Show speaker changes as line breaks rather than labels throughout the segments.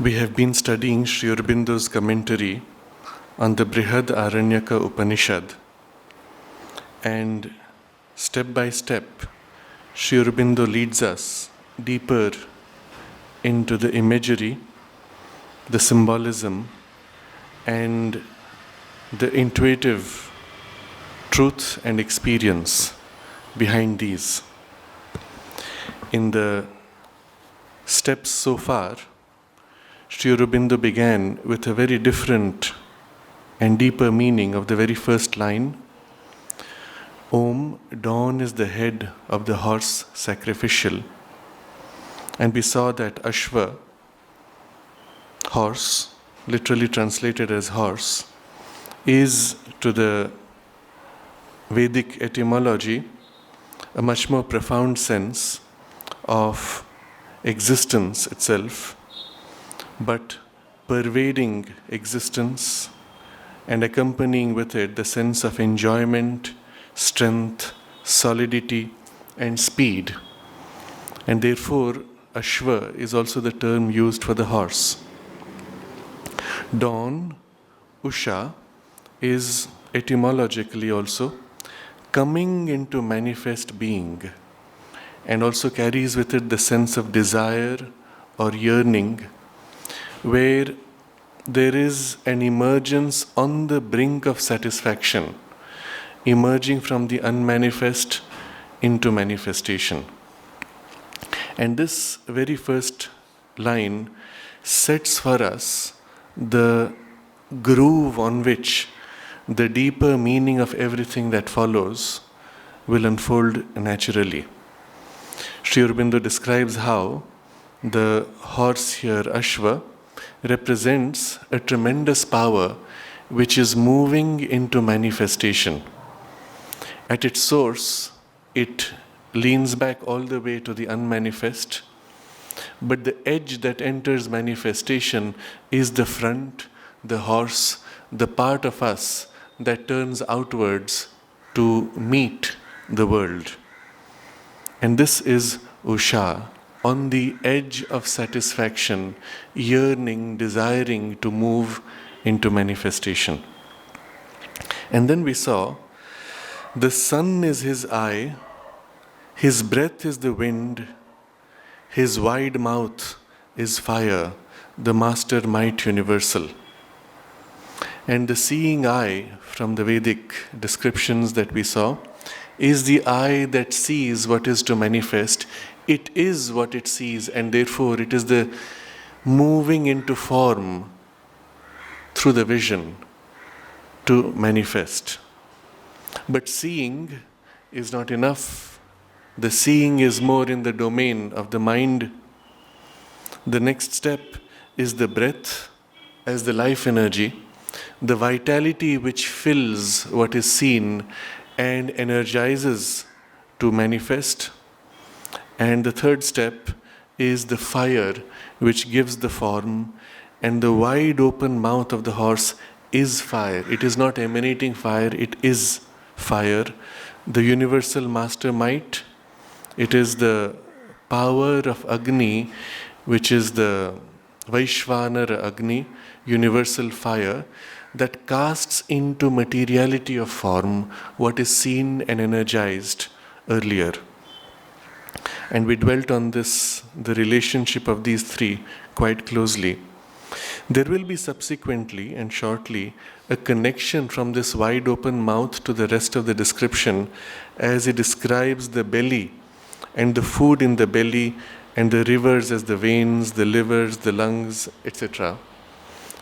We have been studying Sri Aurobindo's commentary on the Brihadaranyaka Upanishad, and step by step Sri Aurobindo leads us deeper into the imagery, the symbolism, and the intuitive truth and experience behind these. In the steps so far, Sri Aurobindo began with a very different and deeper meaning of the very first line. Om, dawn is the head of the horse sacrificial. And we saw that Ashva, horse, literally translated as horse, is to the Vedic etymology a much more profound sense of existence itself, but pervading existence and accompanying with it the sense of enjoyment, strength, solidity, and speed. And therefore, Ashva is also the term used for the horse. Dawn, Usha, is etymologically also coming into manifest being, and also carries with it the sense of desire or yearning, where there is an emergence on the brink of satisfaction, emerging from the unmanifest into manifestation. And this very first line sets for us the groove on which the deeper meaning of everything that follows will unfold naturally. Sri Aurobindo describes how the horse here, Ashva, represents a tremendous power which is moving into manifestation. At its source, it leans back all the way to the unmanifest, but the edge that enters manifestation is the front, the horse, the part of us that turns outwards to meet the world. And this is Usha, on the edge of satisfaction, yearning, desiring to move into manifestation. And then we saw the sun is his eye, his breath is the wind, his wide mouth is fire, the master might universal. And the seeing eye, from the Vedic descriptions that we saw, is the eye that sees what is to manifest. It is what it sees, and therefore it is the moving into form through the vision to manifest. But seeing is not enough. The seeing is more in the domain of the mind. The next step is the breath as the life energy, the vitality which fills what is seen and energizes to manifest. And the third step is the fire which gives the form, and the wide open mouth of the horse is fire. It is not emanating fire, it is fire. The universal master might, it is the power of Agni, which is the Vaishvanara Agni, universal fire, that casts into materiality of form what is seen and energized earlier. And we dwelt on this, the relationship of these three, quite closely. There will be subsequently and shortly a connection from this wide open mouth to the rest of the description as it describes the belly and the food in the belly and the rivers as the veins, the livers, the lungs, etc.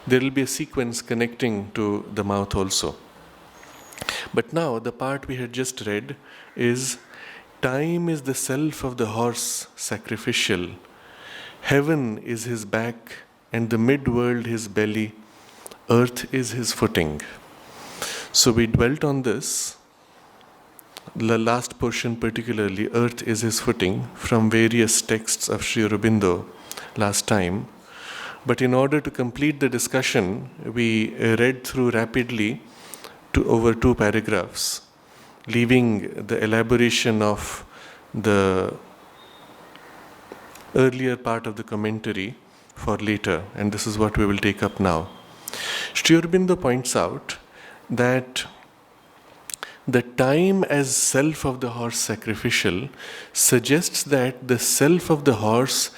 There will be a sequence connecting to the mouth also. But now the part we had just read is time is the self of the horse sacrificial. Heaven is his back and the mid-world his belly. Earth is his footing. So we dwelt on this. The last portion particularly, earth is his footing, from various texts of Sri Aurobindo last time. But in order to complete the discussion, we read through rapidly over 2 paragraphs, leaving the elaboration of the earlier part of the commentary for later, and this is what we will take up now. Sri Aurobindo points out that the time as self of the horse sacrificial suggests that the self of the horse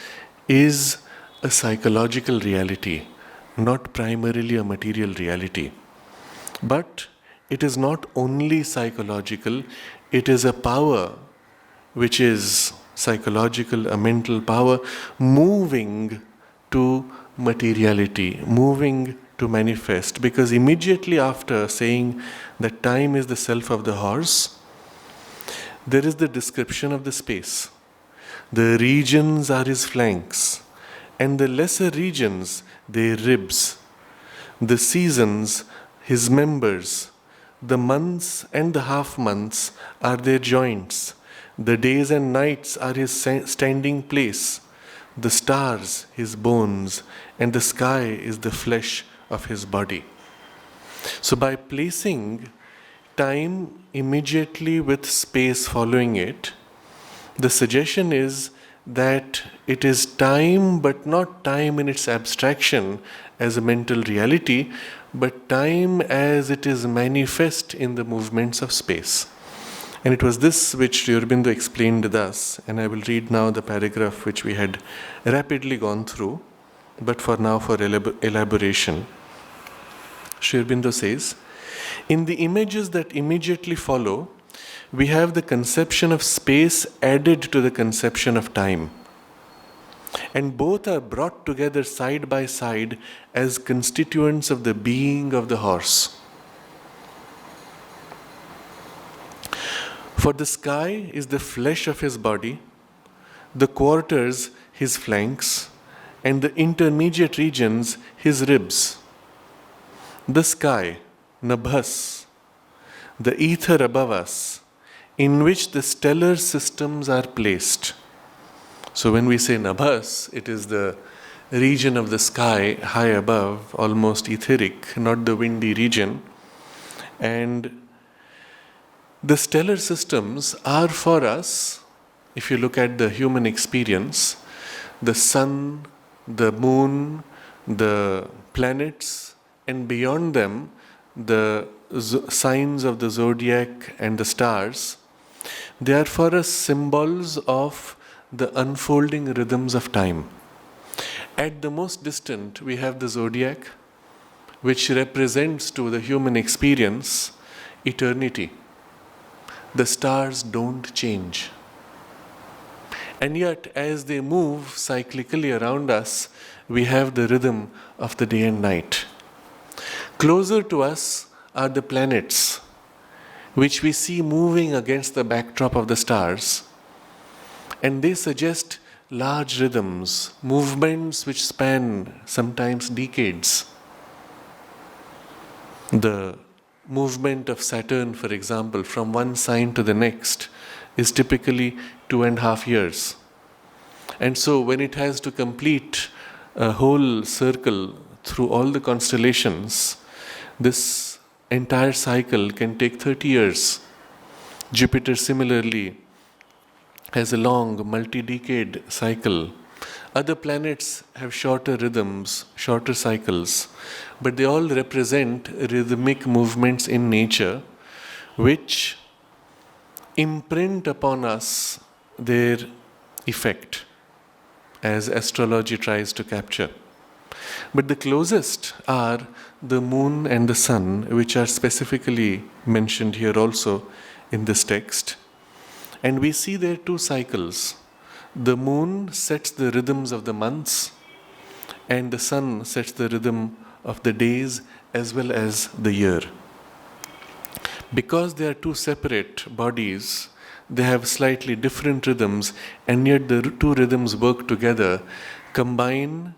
is a psychological reality, not primarily a material reality. But it is not only psychological, it is a power which is psychological, a mental power moving to materiality, moving to manifest. Because immediately after saying that time is the self of the horse, there is the description of the space. The regions are his flanks, and the lesser regions, their ribs. The seasons, his members. The months and the half months are their joints. The days and nights are his standing place. The stars, his bones, and the sky is the flesh of his body. So by placing time immediately with space following it, the suggestion is that it is time, but not time in its abstraction as a mental reality, but time as it is manifest in the movements of space. And it was this which Sri Aurobindo explained thus, and I will read now the paragraph which we had rapidly gone through, but for now for elaboration. Sri Aurobindo says, in the images that immediately follow, we have the conception of space added to the conception of time. And both are brought together side by side as constituents of the being of the horse. For the sky is the flesh of his body, the quarters his flanks, and the intermediate regions his ribs. The sky, Nabhas, the ether above us, in which the stellar systems are placed. So when we say Nabhas, it is the region of the sky high above, almost etheric, not the windy region. And the stellar systems are for us, if you look at the human experience, the sun, the moon, the planets, and beyond them, the signs of the zodiac and the stars. They are for us symbols of the unfolding rhythms of time. At the most distant, we have the zodiac, which represents to the human experience eternity. The stars don't change. And yet, as they move cyclically around us, we have the rhythm of the day and night. Closer to us are the planets, which we see moving against the backdrop of the stars. And they suggest large rhythms, movements which span sometimes decades. The movement of Saturn, for example, from one sign to the next is typically 2.5 years. And so when it has to complete a whole circle through all the constellations, this entire cycle can take 30 years. Jupiter similarly has a long multi-decade cycle. Other planets have shorter rhythms, shorter cycles, but they all represent rhythmic movements in nature which imprint upon us their effect, as astrology tries to capture. But the closest are the moon and the sun, which are specifically mentioned here also in this text. And we see there two cycles. The moon sets the rhythms of the months, and the sun sets the rhythm of the days as well as the year. Because they are two separate bodies, they have slightly different rhythms, and yet the two rhythms work together, combine,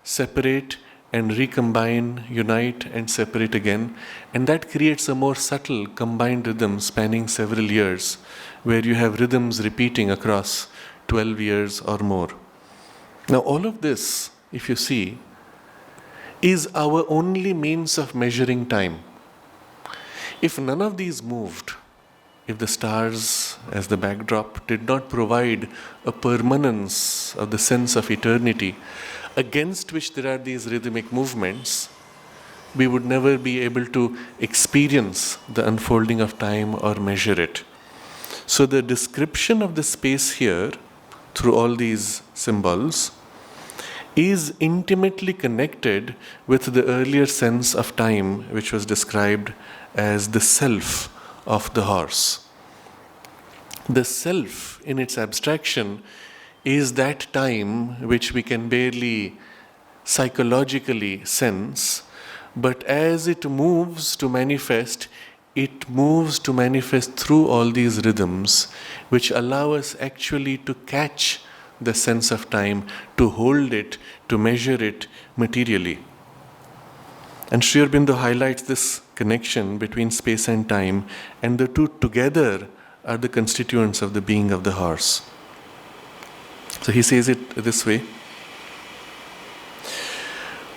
separate, and recombine, unite, and separate again. And that creates a more subtle combined rhythm spanning several years, where you have rhythms repeating across 12 years or more. Now, all of this, if you see, is our only means of measuring time. If none of these moved, if the stars as the backdrop did not provide a permanence of the sense of eternity, against which there are these rhythmic movements, we would never be able to experience the unfolding of time or measure it. So the description of the space here, through all these symbols, is intimately connected with the earlier sense of time, which was described as the self of the horse. The self, in its abstraction, is that time which we can barely psychologically sense, but as it moves to manifest, it moves to manifest through all these rhythms, which allow us actually to catch the sense of time, to hold it, to measure it materially. And Sri Aurobindo highlights this connection between space and time, and the two together are the constituents of the being of the horse. So he says it this way.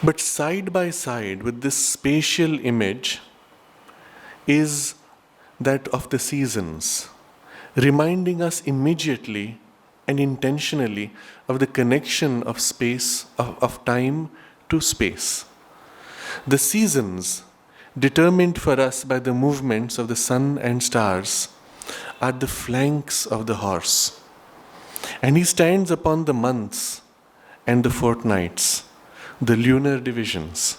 But side by side with this spatial image is that of the seasons, reminding us immediately and intentionally of the connection of space, of time to space. The seasons, determined for us by the movements of the sun and stars, are the flanks of the horse. And he stands upon the months and the fortnights, the lunar divisions.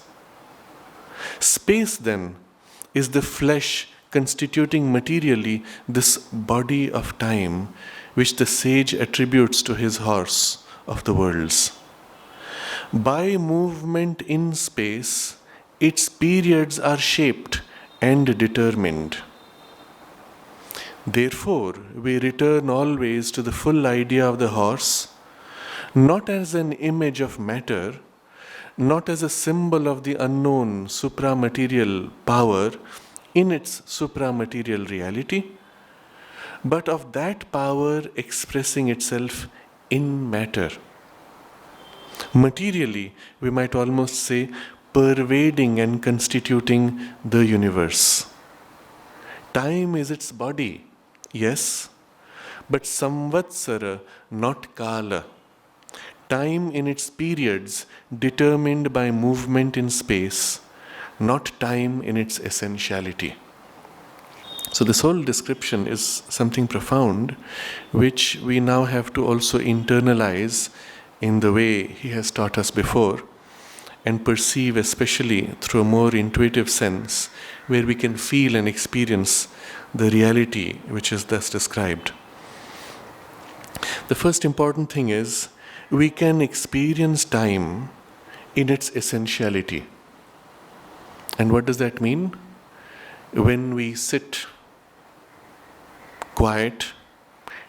Space, then, is the flesh constituting materially this body of time, which the sage attributes to his horse of the worlds. By movement in space, its periods are shaped and determined. Therefore, we return always to the full idea of the horse, not as an image of matter, not as a symbol of the unknown supramaterial power in its supramaterial reality, but of that power expressing itself in matter. Materially, we might almost say, pervading and constituting the universe. Time is its body, yes, but samvatsara, not kala. Time in its periods determined by movement in space, not time in its essentiality. So this whole description is something profound, which we now have to also internalize in the way he has taught us before, and perceive especially through a more intuitive sense, where we can feel and experience the reality which is thus described. The first important thing is, we can experience time in its essentiality. And what does that mean? When we sit quiet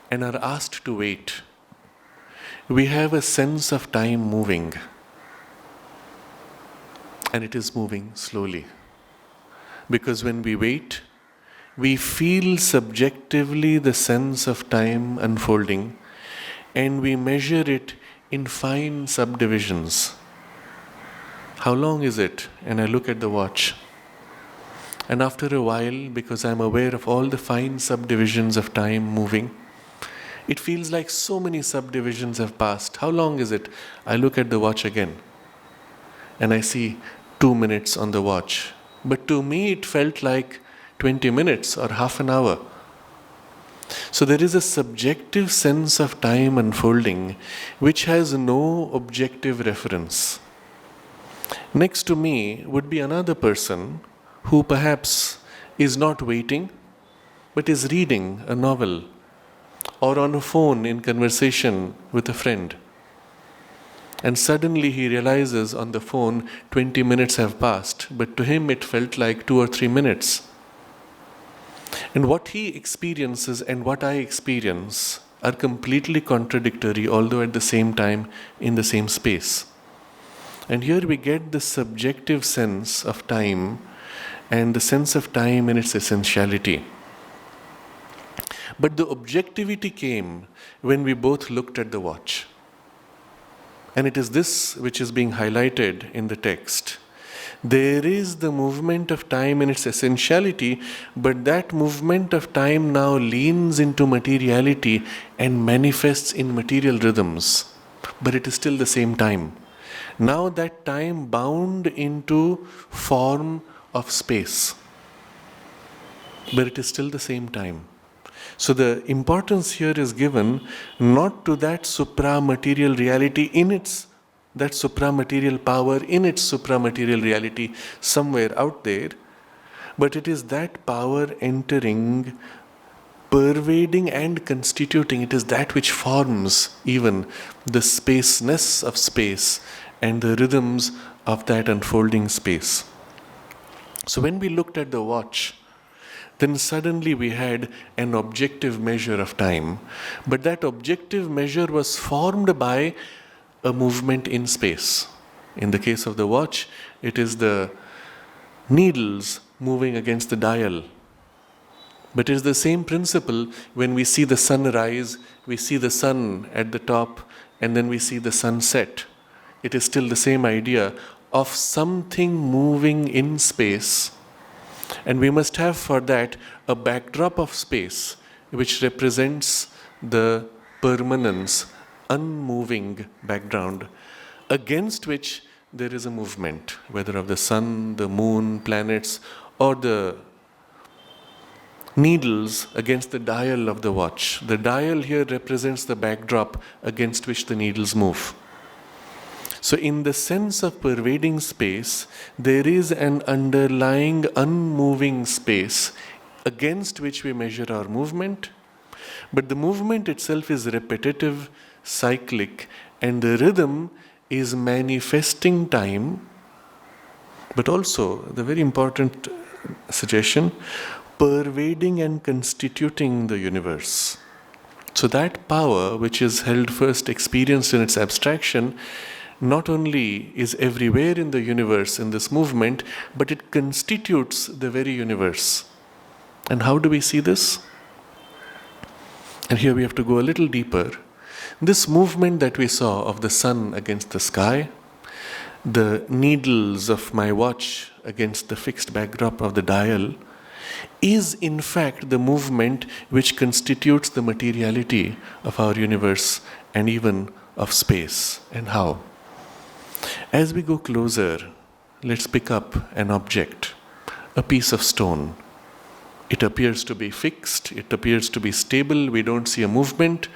and are asked to wait, we have a sense of time moving. And it is moving slowly. Because when we wait, we feel subjectively the sense of time unfolding, and we measure it in fine subdivisions. How long is it? And I look at the watch. And after a while, because I'm aware of all the fine subdivisions of time moving, it feels like so many subdivisions have passed. How long is it? I look at the watch again, and I see 2 minutes on the watch. But to me, it felt like 20 minutes or half an hour. So there is a subjective sense of time unfolding which has no objective reference. Next to me would be another person who perhaps is not waiting, but is reading a novel or on a phone in conversation with a friend. And suddenly he realizes on the phone 20 minutes have passed, but to him it felt like 2 or 3 minutes. And what he experiences and what I experience are completely contradictory, although at the same time in the same space. And here we get the subjective sense of time and the sense of time in its essentiality. But the objectivity came when we both looked at the watch. And it is this which is being highlighted in the text. There is the movement of time in its essentiality, but that movement of time now leans into materiality and manifests in material rhythms. But it is still the same time. Now that time bound into form of space, but it is still the same time. So the importance here is given not to that supra-material reality in its, that supra-material power in its supra-material reality somewhere out there, but it is that power entering, pervading and constituting. It is that which forms even the spaceness of space and the rhythms of that unfolding space. So when we looked at the watch, then suddenly we had an objective measure of time. But that objective measure was formed by a movement in space. In the case of the watch, it is the needles moving against the dial. But it is the same principle when we see the sun rise, we see the sun at the top, and then we see the sunset. It is still the same idea of something moving in space. And we must have for that a backdrop of space which represents the permanence, unmoving background, against which there is a movement, whether of the sun, the moon, planets, or the needles against the dial of the watch. The dial here represents the backdrop against which the needles move. So in the sense of pervading space, there is an underlying unmoving space against which we measure our movement, but the movement itself is repetitive, cyclic, and the rhythm is manifesting time, but also, the very important suggestion, pervading and constituting the universe. So that power, which is held first experienced in its abstraction, not only is everywhere in the universe in this movement, but it constitutes the very universe. And how do we see this? And here we have to go a little deeper. This movement that we saw of the sun against the sky, the needles of my watch against the fixed backdrop of the dial, is in fact the movement which constitutes the materiality of our universe and even of space. And how? As we go closer, let's pick up an object, a piece of stone. It appears to be fixed, it appears to be stable, we don't see a movement,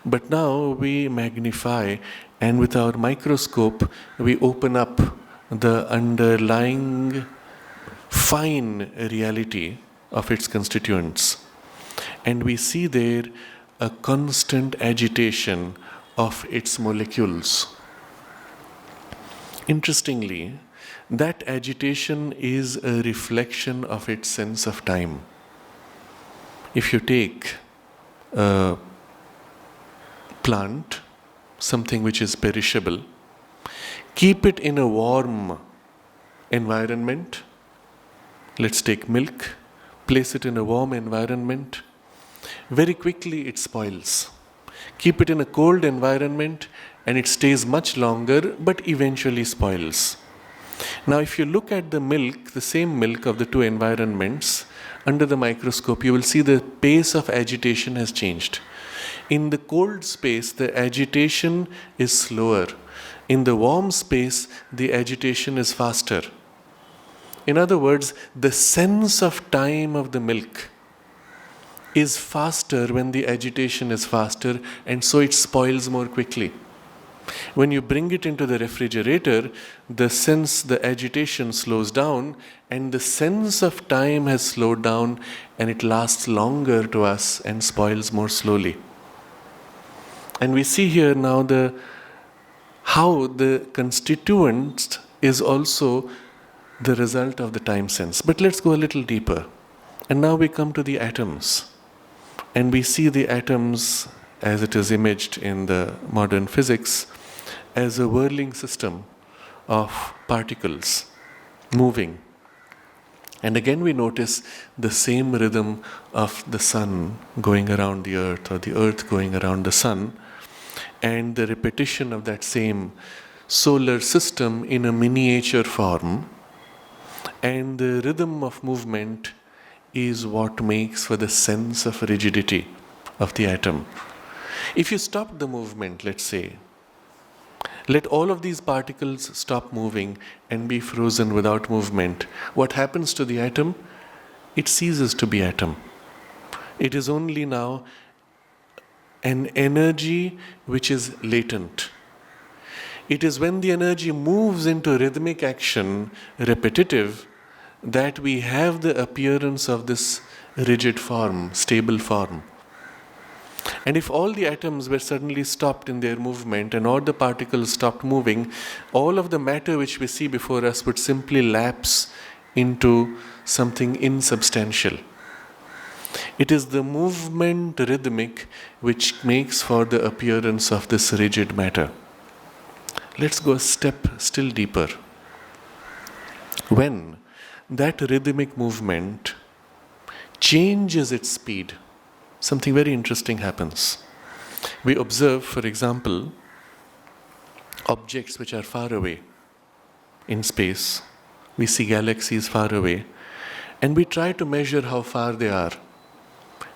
but now we magnify and with our microscope we open up the underlying fine reality of its constituents. And we see there a constant agitation of its molecules. Interestingly, that agitation is a reflection of its sense of time. If you take a plant, something which is perishable, keep it in a warm environment, let's take milk, place it in a warm environment, very quickly it spoils. Keep it in a cold environment and it stays much longer but eventually spoils. Now if you look at the milk, the same milk of the two environments, under the microscope you will see the pace of agitation has changed. In the cold space the agitation is slower. In the warm space the agitation is faster. In other words, the sense of time of the milk is faster when the agitation is faster, and so it spoils more quickly. When you bring it into the refrigerator, the agitation slows down, and the sense of time has slowed down, and it lasts longer to us and spoils more slowly. And we see here now how the constituent is also the result of the time sense. But let's go a little deeper. And now we come to the atoms. And we see the atoms, as it is imaged in the modern physics, as a whirling system of particles moving. And again we notice the same rhythm of the sun going around the earth, or the earth going around the sun, and the repetition of that same solar system in a miniature form. And the rhythm of movement is what makes for the sense of rigidity of the atom. If you stop the movement, let's say, Let all of these particles stop moving and be frozen without movement. What happens to the atom? It ceases to be atom. It is only now an energy which is latent. It is when the energy moves into rhythmic action, repetitive, that we have the appearance of this rigid form, stable form. And if all the atoms were suddenly stopped in their movement and all the particles stopped moving, all of the matter which we see before us would simply lapse into something insubstantial. It is the movement rhythmic which makes for the appearance of this rigid matter. Let's go a step still deeper. When that rhythmic movement changes its speed, something very interesting happens. We observe, for example, objects which are far away in space. We see galaxies far away, and we try to measure how far they are.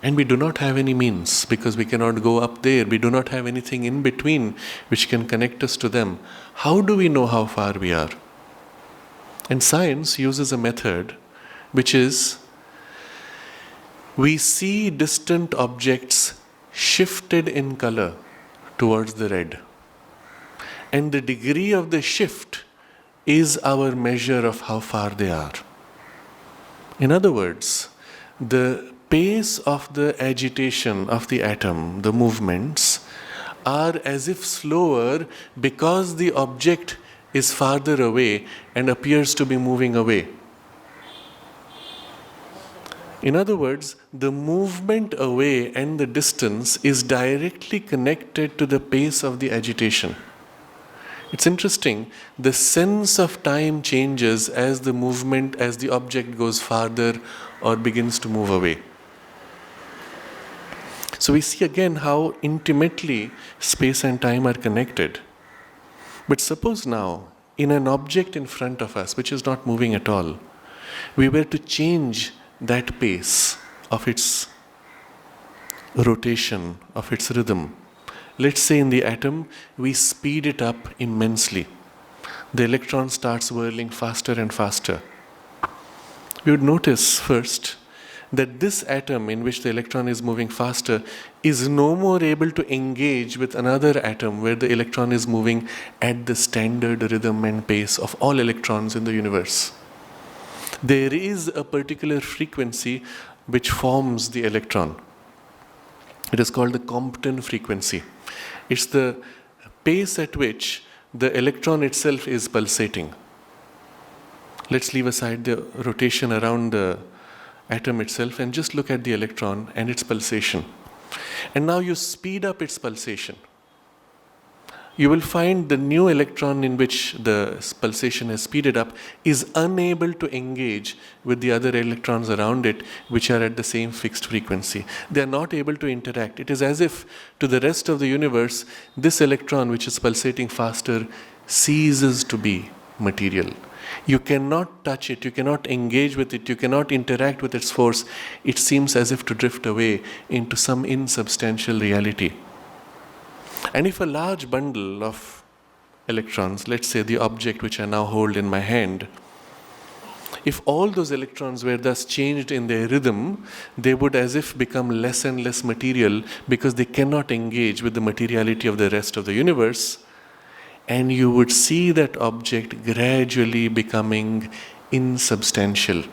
And we do not have any means, because we cannot go up there. We do not have anything in between which can connect us to them. How do we know how far we are? And science uses a method which is, we see distant objects shifted in color towards the red. And the degree of the shift is our measure of how far they are. In other words, the pace of the agitation of the atom, the movements, are as if slower because the object is farther away and appears to be moving away. In other words, the movement away and the distance is directly connected to the pace of the agitation. It's interesting, the sense of time changes as the movement, as the object goes farther or begins to move away. So we see again how intimately space and time are connected. But suppose now, in an object in front of us, which is not moving at all, we were to change that pace of its rotation, of its rhythm. Let's say in the atom, we speed it up immensely. The electron starts whirling faster and faster. We would notice first that this atom in which the electron is moving faster is no more able to engage with another atom where the electron is moving at the standard rhythm and pace of all electrons in the universe. There is a particular frequency which forms the electron. It is called the Compton Frequency. It's the pace at which the electron itself is pulsating. Let's leave aside the rotation around the atom itself and just look at the electron and its pulsation. And now you speed up its pulsation. You will find the new electron in which the pulsation has speeded up is unable to engage with the other electrons around it which are at the same fixed frequency. They are not able to interact. It is as if to the rest of the universe, this electron which is pulsating faster ceases to be material. You cannot touch it, you cannot engage with it, you cannot interact with its force. It seems as if to drift away into some insubstantial reality. And if a large bundle of electrons, let's say the object which I now hold in my hand, if all those electrons were thus changed in their rhythm, they would as if become less and less material because they cannot engage with the materiality of the rest of the universe. And you would see that object gradually becoming insubstantial,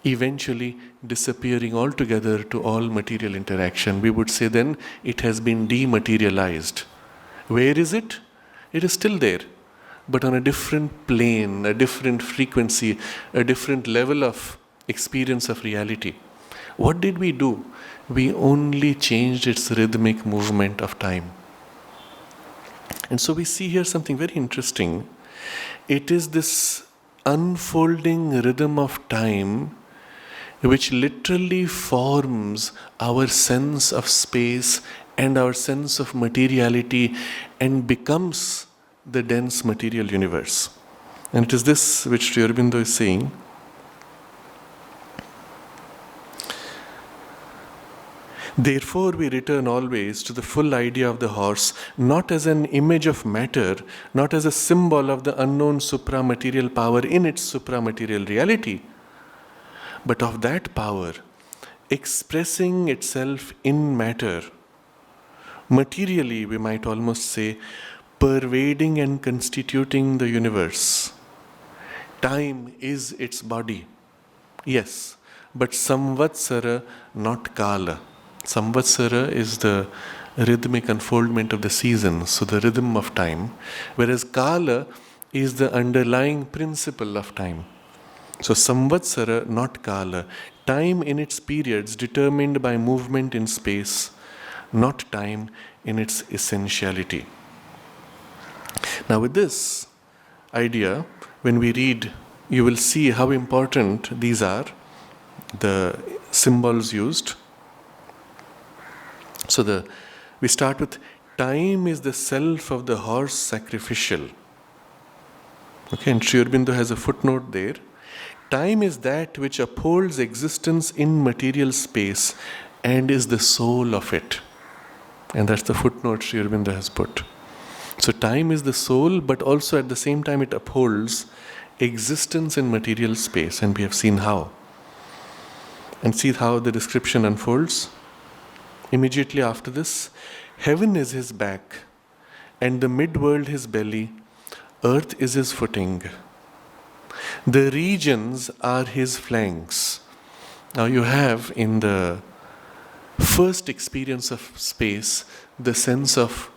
eventually disappearing altogether to all material interaction. We would say then it has been dematerialized. Where is it? It is still there, but on a different plane, a different frequency, a different level of experience of reality. What did we do? We only changed its rhythmic movement of time. And so we see here something very interesting. It is this unfolding rhythm of time which literally forms our sense of space and our sense of materiality and becomes the dense material universe. And it is this which Sri Aurobindo is saying. Therefore, we return always to the full idea of the horse, not as an image of matter, not as a symbol of the unknown supramaterial power in its supramaterial reality, but of that power expressing itself in matter. Materially, we might almost say, pervading and constituting the universe. Time is its body, yes, but samvatsara, not kala. Samvatsara is the rhythmic unfoldment of the seasons, so the rhythm of time, whereas kala is the underlying principle of time. So samvatsara, not kala. Time in its periods determined by movement in space, not time in its essentiality. Now with this idea, when we read, you will see how important these are, the symbols used. So we start with, time is the self of the horse sacrificial. Okay, and Sri Aurobindo has a footnote there. Time is that which upholds existence in material space and is the soul of it. And that's the footnote Sri Aurobindo has put. So time is the soul, but also at the same time it upholds existence in material space, and we have seen how. And see how the description unfolds. Immediately after this, heaven is his back, and the mid-world his belly, earth is his footing. The regions are his flanks. Now you have in the first experience of space the sense of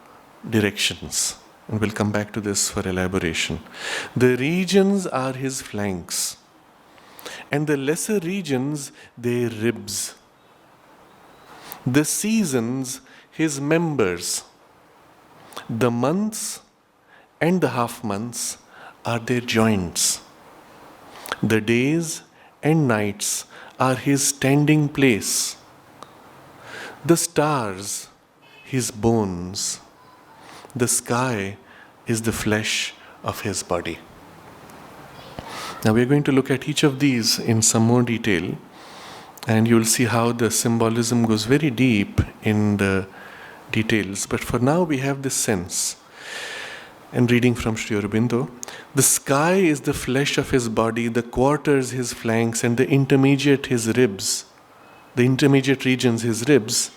directions. And we'll come back to this for elaboration. The regions are his flanks, and the lesser regions their ribs. The seasons his members. The months and the half months are their joints. The days and nights are his standing place. The stars his bones. The sky is the flesh of his body. Now we are going to look at each of these in some more detail, and you will see how the symbolism goes very deep in the details. But for now we have this sense. And reading from Sri Aurobindo, the sky is the flesh of his body, the quarters his flanks, and the intermediate his ribs. The intermediate regions his ribs.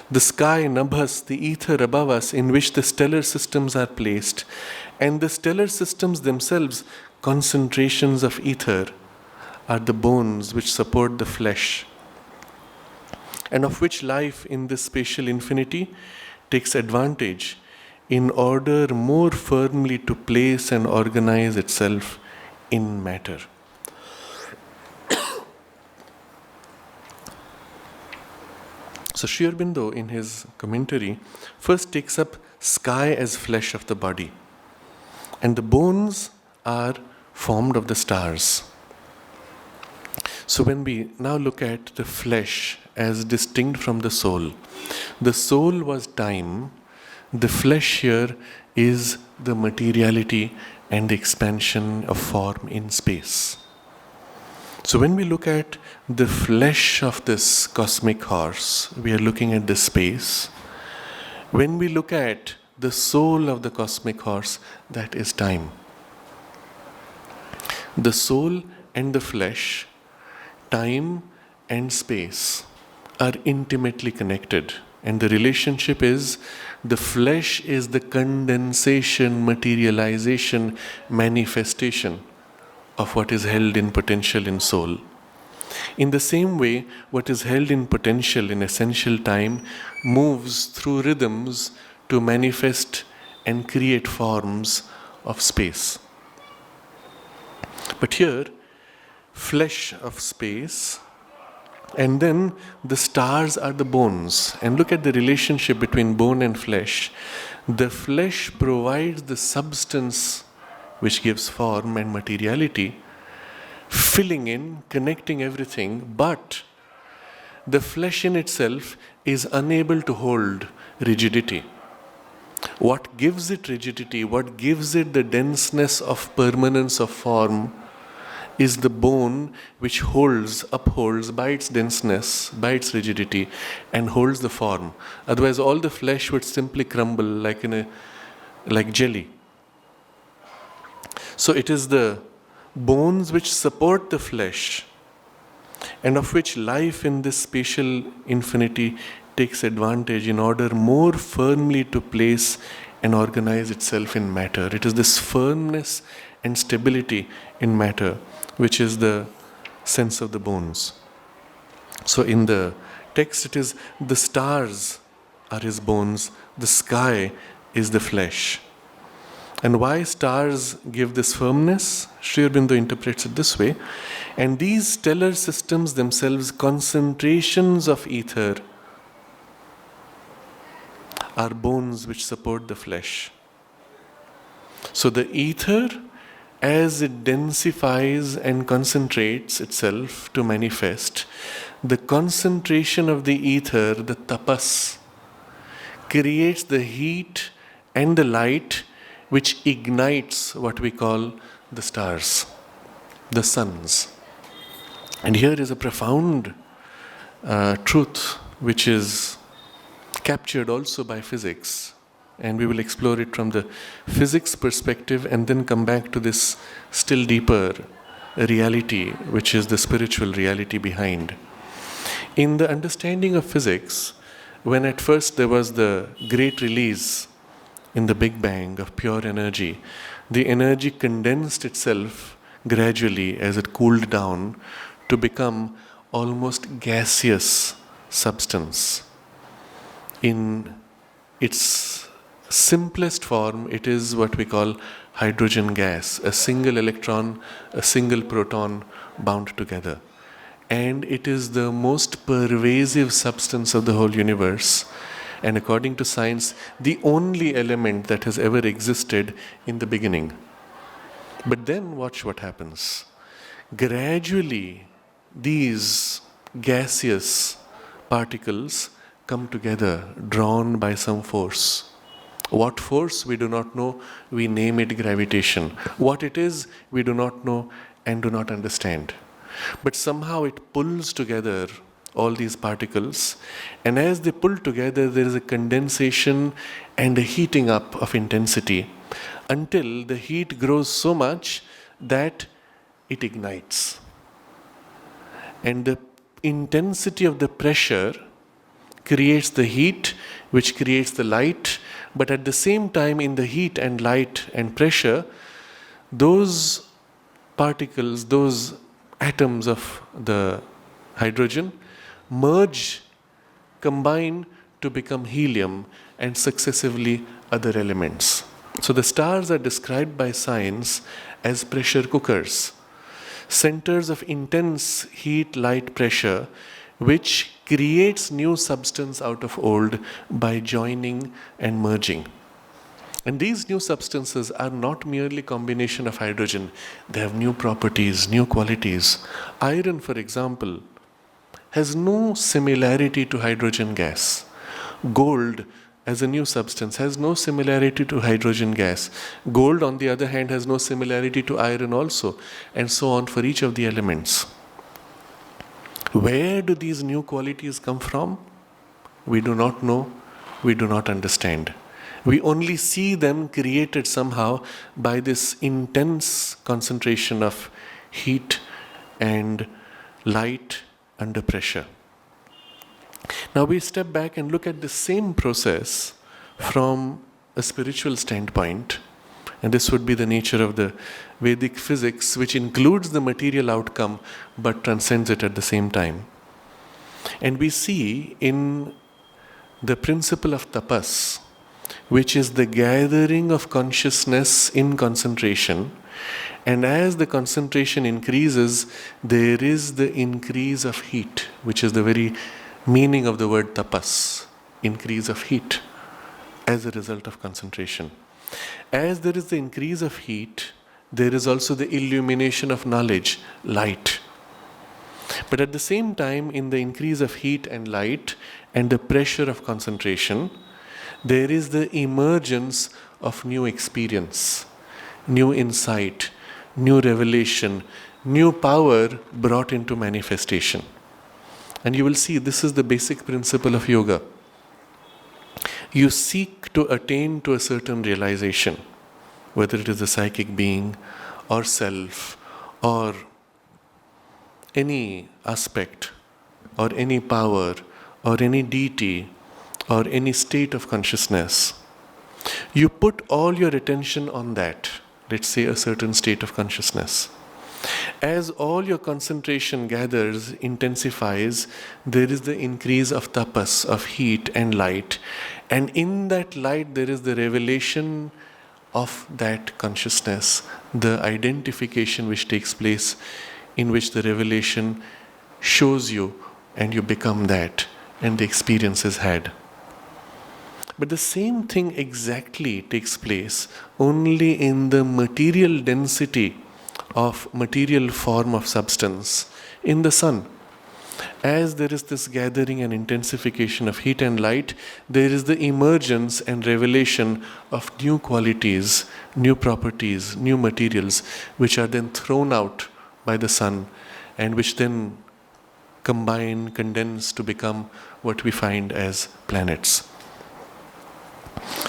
The sky, Nabhas, the ether above us, in which the stellar systems are placed, and the stellar systems themselves, concentrations of ether, are the bones which support the flesh, and of which life in this spatial infinity takes advantage in order more firmly to place and organize itself in matter. So Sri Aurobindo in his commentary first takes up sky as flesh of the body, and the bones are formed of the stars. So when we now look at the flesh as distinct from the soul was time, the flesh here is the materiality and the expansion of form in space. So when we look at the flesh of this cosmic horse, we are looking at the space. When we look at the soul of the cosmic horse, that is time. The soul and the flesh, time and space are intimately connected. And the relationship is, the flesh is the condensation, materialization, manifestation of what is held in potential in soul. In the same way, what is held in potential in essential time moves through rhythms to manifest and create forms of space. But here, flesh of space, and then the stars are the bones. And look at the relationship between bone and flesh. The flesh provides the substance which gives form and materiality, filling in, connecting everything, but the flesh in itself is unable to hold rigidity. What gives it rigidity, what gives it the denseness of permanence of form, is the bone which upholds by its denseness, by its rigidity, and holds the form. Otherwise, all the flesh would simply crumble like jelly. So it is the bones which support the flesh, and of which life in this spatial infinity takes advantage in order more firmly to place and organize itself in matter. It is this firmness and stability in matter which is the sense of the bones. So in the text it is the stars are his bones, the sky is the flesh. And why stars give this firmness? Sri Aurobindo interprets it this way. And these stellar systems themselves, concentrations of ether, are bones which support the flesh. So the ether, as it densifies and concentrates itself to manifest, the concentration of the ether, the tapas, creates the heat and the light which ignites what we call the stars, the suns. And here is a profound truth which is captured also by physics, and we will explore it from the physics perspective and then come back to this still deeper reality, which is the spiritual reality behind. In the understanding of physics, when at first there was the great release in the Big Bang of pure energy, the energy condensed itself gradually as it cooled down to become almost gaseous substance. In its simplest form, it is what we call hydrogen gas, a single electron, a single proton bound together. And it is the most pervasive substance of the whole universe. And according to science, the only element that has ever existed in the beginning. But then watch what happens. Gradually, these gaseous particles come together, drawn by some force. What force, we do not know. We name it gravitation. What it is, we do not know and do not understand. But somehow it pulls together all these particles, and as they pull together, there is a condensation and a heating up of intensity until the heat grows so much that it ignites. And the intensity of the pressure creates the heat, which creates the light, but at the same time, in the heat and light and pressure, those particles, those atoms of the hydrogen merge, combine to become helium and successively other elements. So the stars are described by science as pressure cookers, centers of intense heat, light, pressure, which creates new substance out of old by joining and merging. And these new substances are not merely combination of hydrogen. They have new properties, new qualities. Iron, for example, has no similarity to hydrogen gas. Gold, as a new substance, has no similarity to hydrogen gas. Gold, on the other hand, has no similarity to iron also, and so on for each of the elements. Where do these new qualities come from? We do not know, we do not understand. We only see them created somehow by this intense concentration of heat and light under pressure. Now we step back and look at the same process from a spiritual standpoint, and this would be the nature of the Vedic physics, which includes the material outcome but transcends it at the same time. And we see in the principle of tapas, which is the gathering of consciousness in concentration, and as the concentration increases, there is the increase of heat, which is the very meaning of the word tapas, increase of heat as a result of concentration. As there is the increase of heat, there is also the illumination of knowledge, light. But at the same time, in the increase of heat and light and the pressure of concentration, there is the emergence of new experience, new insight, new revelation, new power brought into manifestation. And you will see this is the basic principle of yoga. You seek to attain to a certain realization, whether it is a psychic being or self or any aspect or any power or any deity or any state of consciousness. You put all your attention on that, let's say a certain state of consciousness. As all your concentration gathers, intensifies, there is the increase of tapas, of heat and light. And in that light, there is the revelation of that consciousness, the identification which takes place, in which the revelation shows you and you become that, and the experience is had. But the same thing exactly takes place only in the material density of material form of substance in the sun. As there is this gathering and intensification of heat and light, there is the emergence and revelation of new qualities, new properties, new materials, which are then thrown out by the sun and which then combine, condense to become what we find as planets.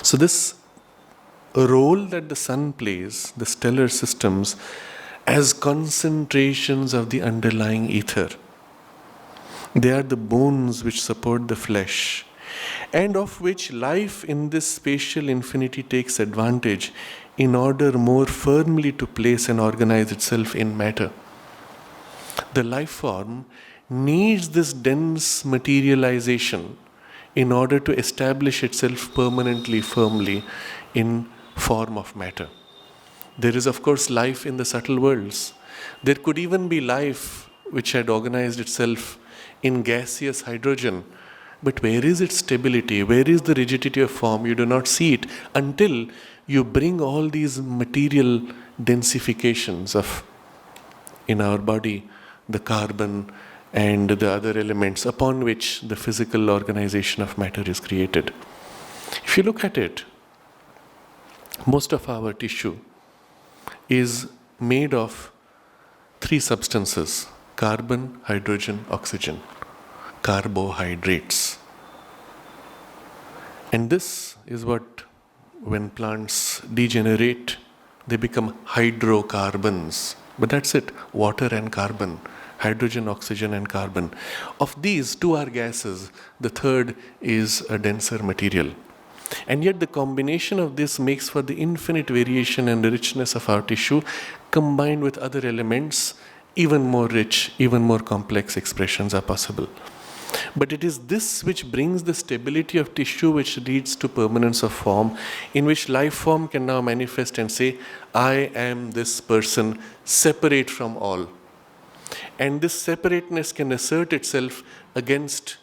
So this role that the sun plays, the stellar systems, as concentrations of the underlying ether. They are the bones which support the flesh, and of which life in this spatial infinity takes advantage in order more firmly to place and organize itself in matter. The life form needs this dense materialization in order to establish itself permanently, firmly in form of matter. There is, of course, life in the subtle worlds. There could even be life which had organized itself in gaseous hydrogen. But where is its stability? Where is the rigidity of form? You do not see it until you bring all these material densifications of, in our body, the carbon and the other elements upon which the physical organization of matter is created. If you look at it, most of our tissue is made of three substances: carbon, hydrogen, oxygen, carbohydrates. And this is what, when plants degenerate, they become hydrocarbons. But that's it, water and carbon, hydrogen, oxygen and carbon. Of these, two are gases, the third is a denser material. And yet the combination of this makes for the infinite variation and richness of our tissue, combined with other elements, even more rich, even more complex expressions are possible. But it is this which brings the stability of tissue, which leads to permanence of form, in which life form can now manifest and say, I am this person, separate from all. And this separateness can assert itself against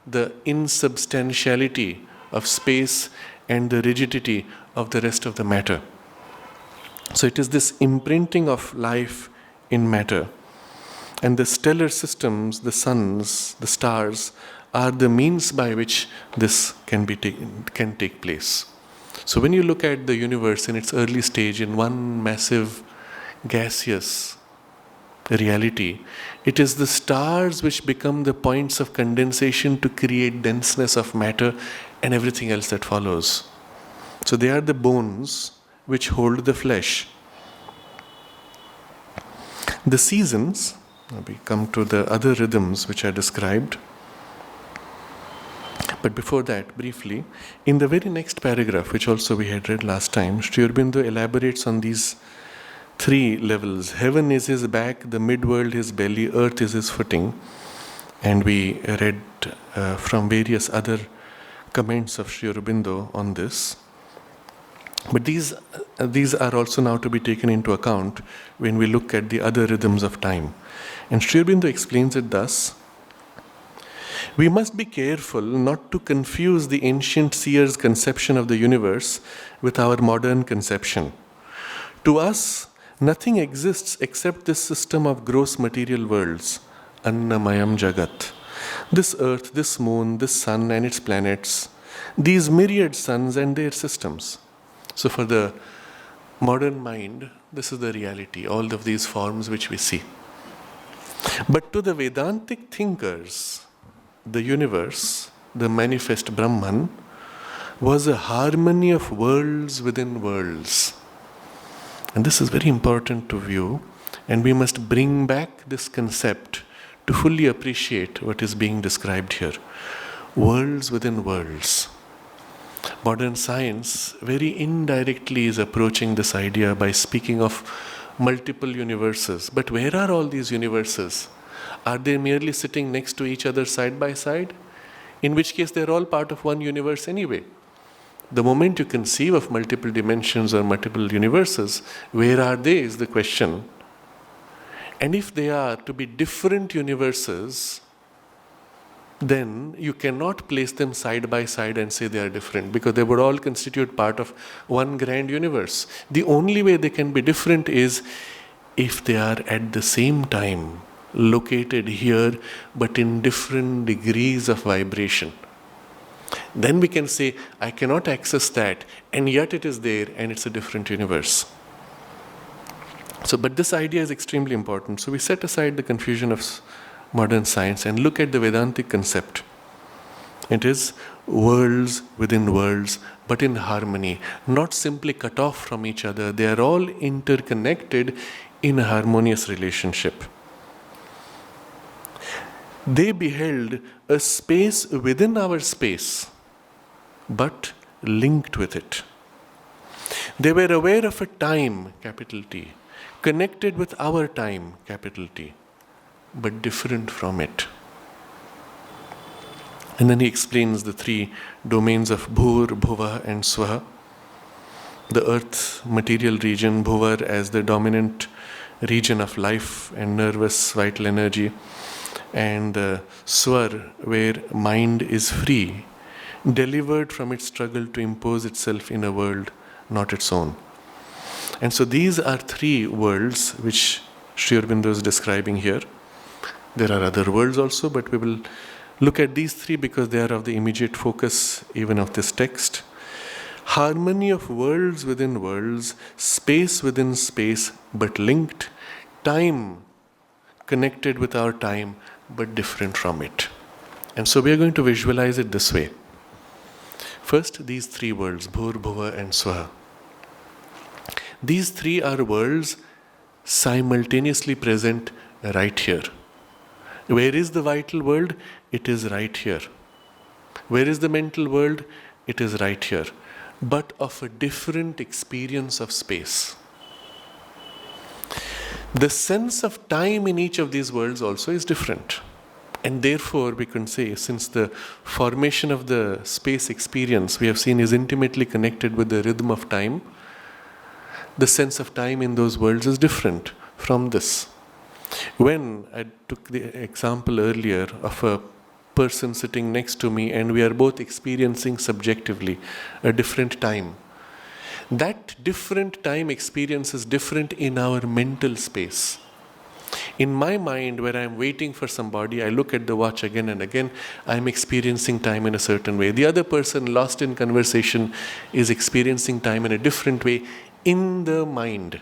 the insubstantiality of space and the rigidity of the rest of the matter. So it is this imprinting of life in matter. And the stellar systems, the suns, the stars, are the means by which this can take place. So when you look at the universe in its early stage, in one massive gaseous reality, it is the stars which become the points of condensation to create denseness of matter and everything else that follows. So they are the bones which hold the flesh. The seasons, we come to the other rhythms which are described. But before that, briefly, in the very next paragraph, which also we had read last time, Sri Aurobindo elaborates on these three levels. Heaven is his back, the midworld his belly, earth is his footing. And we read from various other comments of Sri Aurobindo on this. But these are also now to be taken into account when we look at the other rhythms of time. And Sri Aurobindo explains it thus: we must be careful not to confuse the ancient seer's conception of the universe with our modern conception. To us, nothing exists except this system of gross material worlds, Annamayam Jagat. This earth, this moon, this sun and its planets, these myriad suns and their systems. So for the modern mind, this is the reality, all of these forms which we see. But to the Vedantic thinkers, the universe, the manifest Brahman, was a harmony of worlds within worlds. And this is very important to view, and we must bring back this concept to fully appreciate what is being described here. Worlds within worlds. Modern science very indirectly is approaching this idea by speaking of multiple universes. But where are all these universes? Are they merely sitting next to each other side by side? In which case they're all part of one universe anyway. The moment you conceive of multiple dimensions or multiple universes, where are they is the question. And if they are to be different universes, then you cannot place them side by side and say they are different, because they would all constitute part of one grand universe. The only way they can be different is if they are at the same time located here but in different degrees of vibration. Then we can say, I cannot access that, and yet it is there and it's a different universe. So, but this idea is extremely important. So we set aside the confusion of modern science and look at the Vedantic concept. It is worlds within worlds, but in harmony, not simply cut off from each other. They are all interconnected in a harmonious relationship. They beheld a space within our space, but linked with it. They were aware of a time, capital T, connected with our time, capital T, but different from it. And then he explains the three domains of Bhur, Bhuva and Swaha. The earth material region, Bhuvar as the dominant region of life and nervous vital energy, and Swar where mind is free, delivered from its struggle to impose itself in a world not its own. And so these are three worlds which Sri Aurobindo is describing here. There are other worlds also, but we will look at these three because they are of the immediate focus even of this text. Harmony of worlds within worlds, space within space, but linked, time connected with our time, but different from it. And so we are going to visualize it this way. First, these three worlds, Bhur, Bhuva and Swaha. These three are worlds simultaneously present right here. Where is the vital world? It is right here. Where is the mental world? It is right here. But of a different experience of space. The sense of time in each of these worlds also is different. And therefore, we can say, since the formation of the space experience we have seen is intimately connected with the rhythm of time, the sense of time in those worlds is different from this. When I took the example earlier of a person sitting next to me and we are both experiencing subjectively a different time, that different time experience is different in our mental space. In my mind, where I am waiting for somebody, I look at the watch again and again, I am experiencing time in a certain way. The other person lost in conversation is experiencing time in a different way in the mind.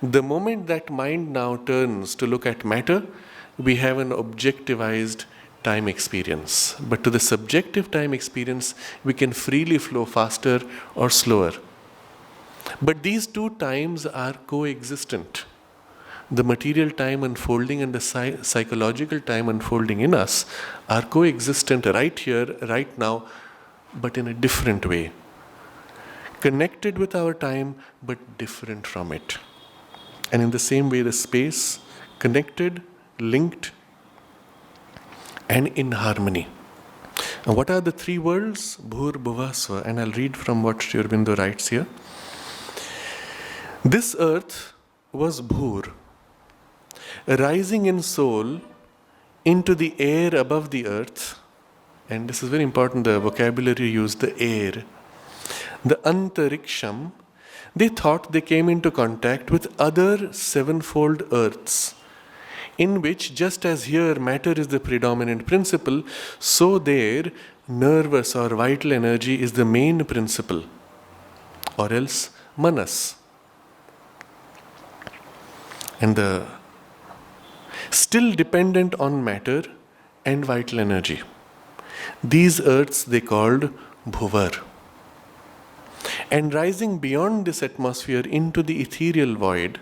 The moment that mind now turns to look at matter, we have an objectivized time experience. But to the subjective time experience, we can freely flow faster or slower. But these two times are coexistent. The material time unfolding and the psychological time unfolding in us are coexistent right here, right now, but in a different way. Connected with our time, but different from it. And in the same way, the space, connected, linked, and in harmony. And what are the three worlds? Bhur, Bhuva, Swa. And I'll read from what Sri Aurobindo writes here. This earth was Bhur, rising in soul into the air above the earth. And this is very important, the vocabulary used, the air. The antariksham, they thought they came into contact with other sevenfold earths, in which, just as here matter is the predominant principle, so there nervous or vital energy is the main principle, or else manas. And the still dependent on matter and vital energy. These earths they called Bhuvar. And rising beyond this atmosphere into the ethereal void,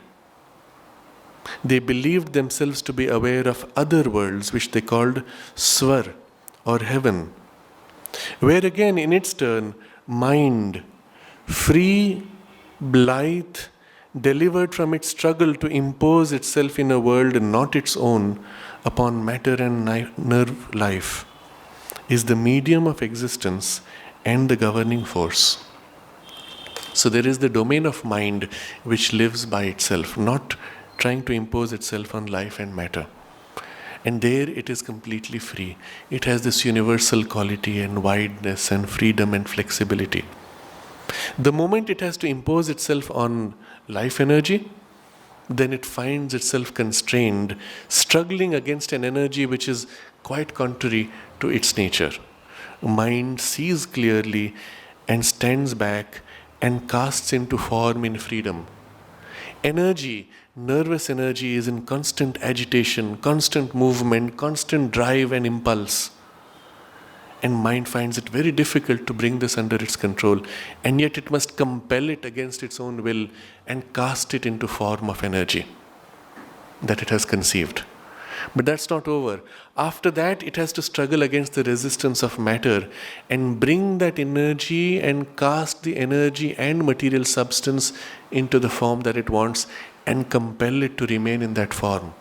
they believed themselves to be aware of other worlds which they called Swar or heaven, where again in its turn, mind, free, blithe, delivered from its struggle to impose itself in a world not its own upon matter and nerve life, is the medium of existence and the governing force. So there is the domain of mind which lives by itself, not trying to impose itself on life and matter. And there it is completely free. It has this universal quality and wideness and freedom and flexibility. The moment it has to impose itself on life energy, then it finds itself constrained, struggling against an energy which is quite contrary to its nature. Mind sees clearly and stands back and casts into form in freedom. Energy, nervous energy, is in constant agitation, constant movement, constant drive and impulse. And mind finds it very difficult to bring this under its control, and yet it must compel it against its own will and cast it into form of energy that it has conceived. But that's not over. After that, it has to struggle against the resistance of matter and bring that energy and cast the energy and material substance into the form that it wants and compel it to remain in that form.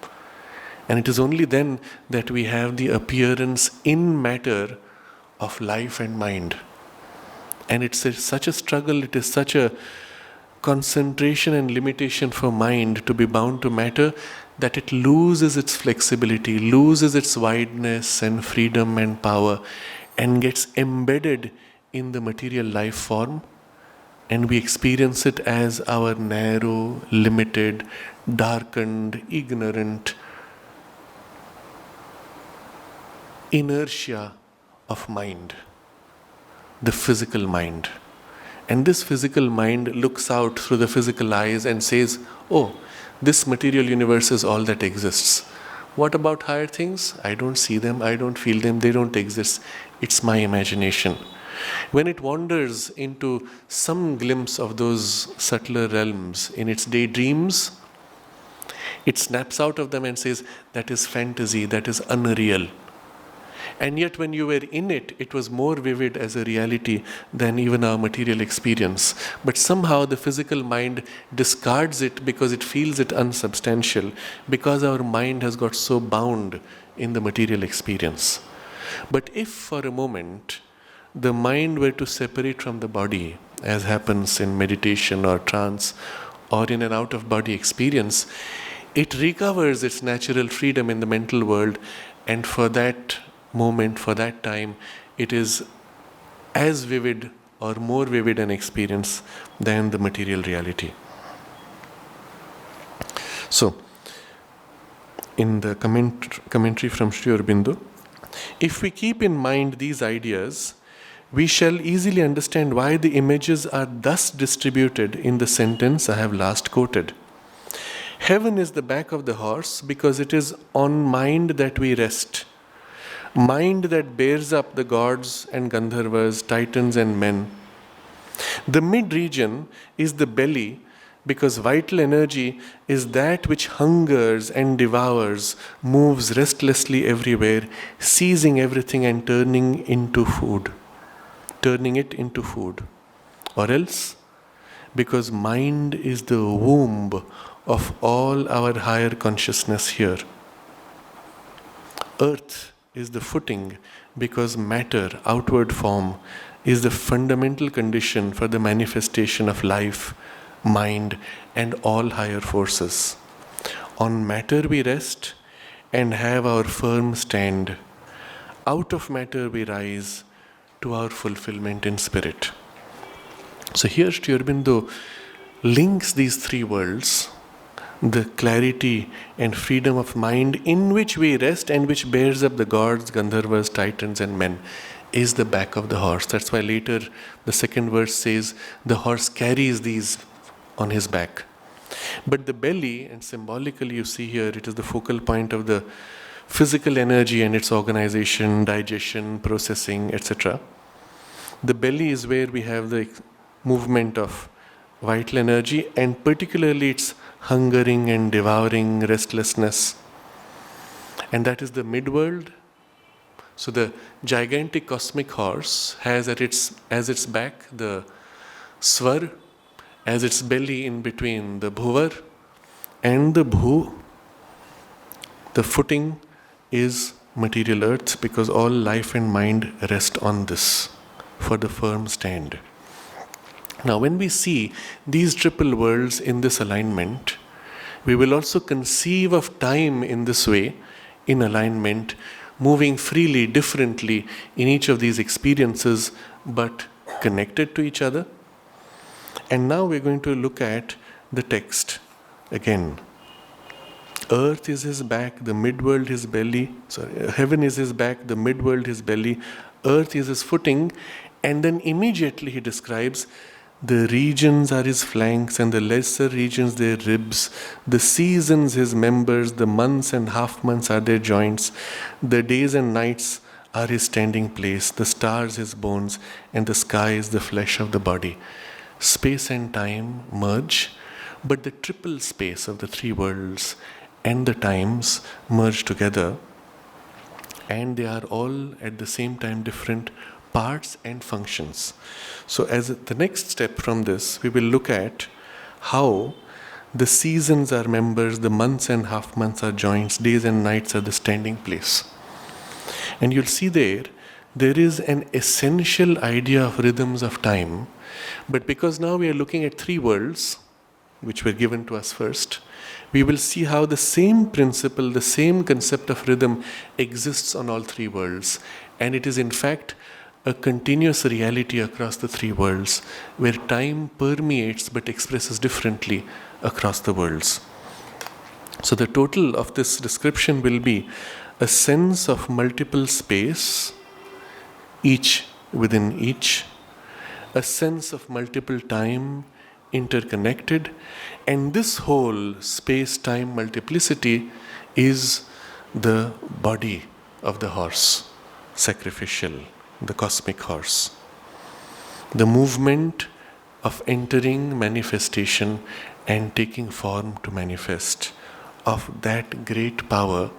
And it is only then that we have the appearance in matter of life and mind. And it's such a struggle, it is such a concentration and limitation for mind to be bound to matter that it loses its flexibility, loses its wideness and freedom and power, and gets embedded in the material life form, and we experience it as our narrow, limited, darkened, ignorant inertia of mind, the physical mind. And this physical mind looks out through the physical eyes and says, oh, this material universe is all that exists. What about higher things? I don't see them, I don't feel them, they don't exist. It's my imagination. When it wanders into some glimpse of those subtler realms in its daydreams, it snaps out of them and says, that is fantasy, that is unreal. And yet when you were in it, it was more vivid as a reality than even our material experience. But somehow the physical mind discards it because it feels it unsubstantial, because our mind has got so bound in the material experience. But if for a moment the mind were to separate from the body, as happens in meditation or trance or in an out-of-body experience, it recovers its natural freedom in the mental world, and for that moment, for that time, it is as vivid or more vivid an experience than the material reality. So, in the commentary from Sri Aurobindo, if we keep in mind these ideas, we shall easily understand why the images are thus distributed in the sentence I have last quoted. Heaven is the back of the horse because it is on mind that we rest. Mind that bears up the gods and Gandharvas, titans and men. The mid-region is the belly because vital energy is that which hungers and devours, moves restlessly everywhere, seizing everything and turning it into food. Or else, because mind is the womb of all our higher consciousness here. Earth is the footing because matter, outward form, is the fundamental condition for the manifestation of life, mind, and all higher forces. On matter we rest and have our firm stand. Out of matter we rise to our fulfillment in spirit. So here Sri Aurobindo links these three worlds, the clarity and freedom of mind in which we rest and which bears up the gods, Gandharvas, titans and men, is the back of the horse. That's why later the second verse says the horse carries these on his back. But the belly, and symbolically you see here, it is the focal point of the physical energy and its organization, digestion, processing, etc. The belly is where we have the movement of vital energy, and particularly its hungering and devouring restlessness. And that is the midworld. So the gigantic cosmic horse has as its back the swar, as its belly in between the bhuvar and the bhu. The footing is material earth, because all life and mind rest on this for the firm stand. Now, when we see these triple worlds in this alignment, we will also conceive of time in this way, in alignment, moving freely, differently in each of these experiences, but connected to each other. And now we're going to look at the text again. Earth is his back, the midworld his belly. Heaven is his back, the midworld his belly. Earth is his footing. And then immediately he describes the regions are his flanks, and the lesser regions their ribs. The seasons his members, the months and half months are their joints. The days and nights are his standing place. The stars his bones, and the sky is the flesh of the body. Space and time merge, but the triple space of the three worlds and the times merge together, and they are all at the same time different parts and functions. So as the next step from this, we will look at how the seasons are members, the months and half months are joints, days and nights are the standing place. And you'll see there is an essential idea of rhythms of time, but because now we are looking at three worlds, which were given to us first, we will see how the same principle, the same concept of rhythm exists on all three worlds. And it is in fact a continuous reality across the three worlds, where time permeates but expresses differently across the worlds. So the total of this description will be a sense of multiple space, each within each, a sense of multiple time, interconnected, and this whole space-time multiplicity is the body of the horse, sacrificial, the cosmic horse. The movement of entering manifestation and taking form to manifest of that great power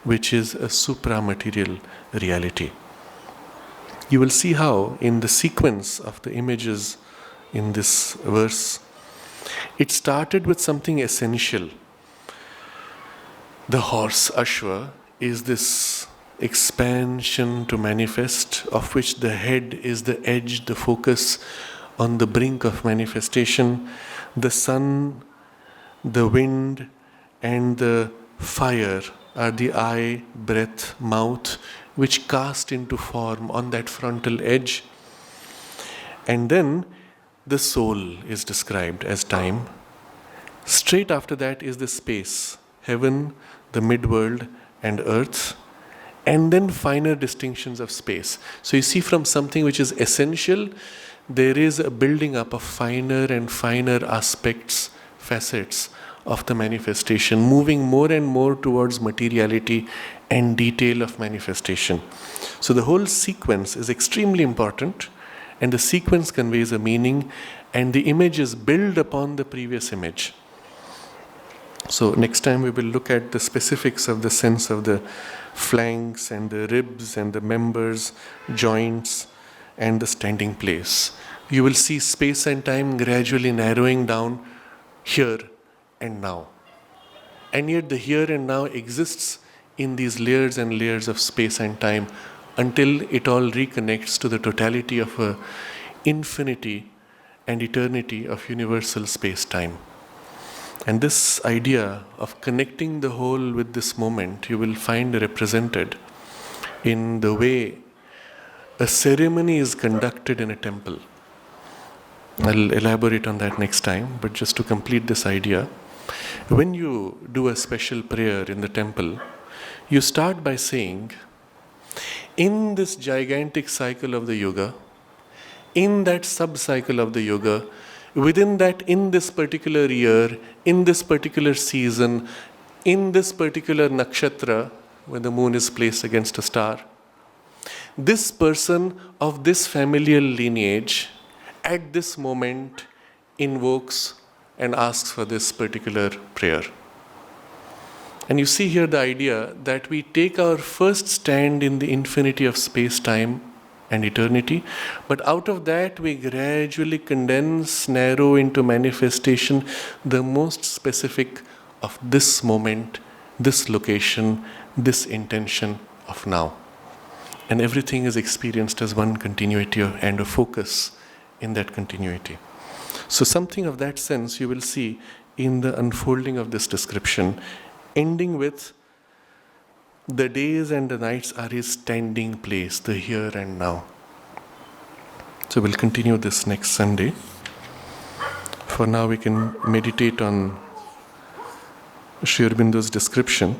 which is a supra-material reality. You will see how in the sequence of the images in this verse, it started with something essential. The horse, Ashva, is this expansion to manifest, of which the head is the edge, the focus on the brink of manifestation. The sun, the wind, and the fire are the eye, breath, mouth, which cast into form on that frontal edge. And then the soul is described as time. Straight after that is the space, heaven, the midworld, and earth, and then finer distinctions of space. So you see, from something which is essential, there is a building up of finer and finer aspects, facets of the manifestation, moving more and more towards materiality and detail of manifestation. So the whole sequence is extremely important, and the sequence conveys a meaning, and the images build upon the previous image. So next time we will look at the specifics of the sense of the flanks and the ribs and the members, joints, and the standing place. You will see space and time gradually narrowing down here and now. And yet the here and now exists in these layers and layers of space and time until it all reconnects to the totality of a infinity and eternity of universal space-time. And this idea of connecting the whole with this moment, you will find represented in the way a ceremony is conducted in a temple. I'll elaborate on that next time, but just to complete this idea, when you do a special prayer in the temple, you start by saying, in this gigantic cycle of the yoga, in that sub-cycle of the yoga, Within that, in this particular year, in this particular season, in this particular nakshatra, when the moon is placed against a star, this person of this familial lineage at this moment invokes and asks for this particular prayer. And you see here the idea that we take our first stand in the infinity of space-time and eternity, but out of that we gradually condense, narrow into manifestation the most specific of this moment, this location, this intention of now. And everything is experienced as one continuity and a focus in that continuity. So something of that sense you will see in the unfolding of this description, ending with the days and the nights are his standing place, the here and now. So we'll continue this next Sunday. For now we can meditate on Sri Aurobindo's description.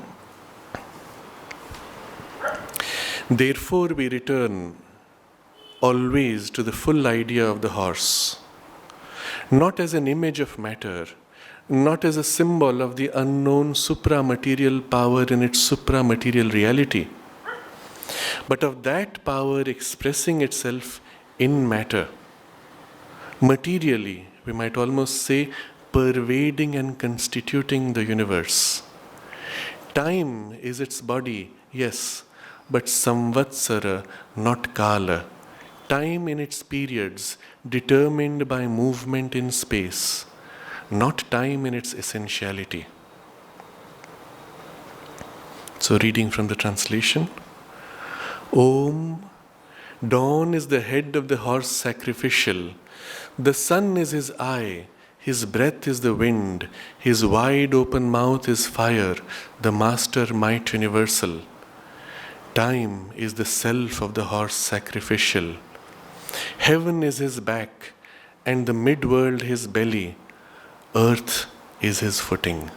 Therefore we return always to the full idea of the horse, not as an image of matter, not as a symbol of the unknown supra-material power in its supra-material reality, but of that power expressing itself in matter. Materially, we might almost say, pervading and constituting the universe. Time is its body, yes, but samvatsara, not kala. Time in its periods, determined by movement in space, not time in its essentiality. So reading from the translation. Om, dawn is the head of the horse sacrificial. The sun is his eye, his breath is the wind, his wide open mouth is fire, the master might universal. Time is the self of the horse sacrificial. Heaven is his back, and the mid-world his belly. Earth is his footing.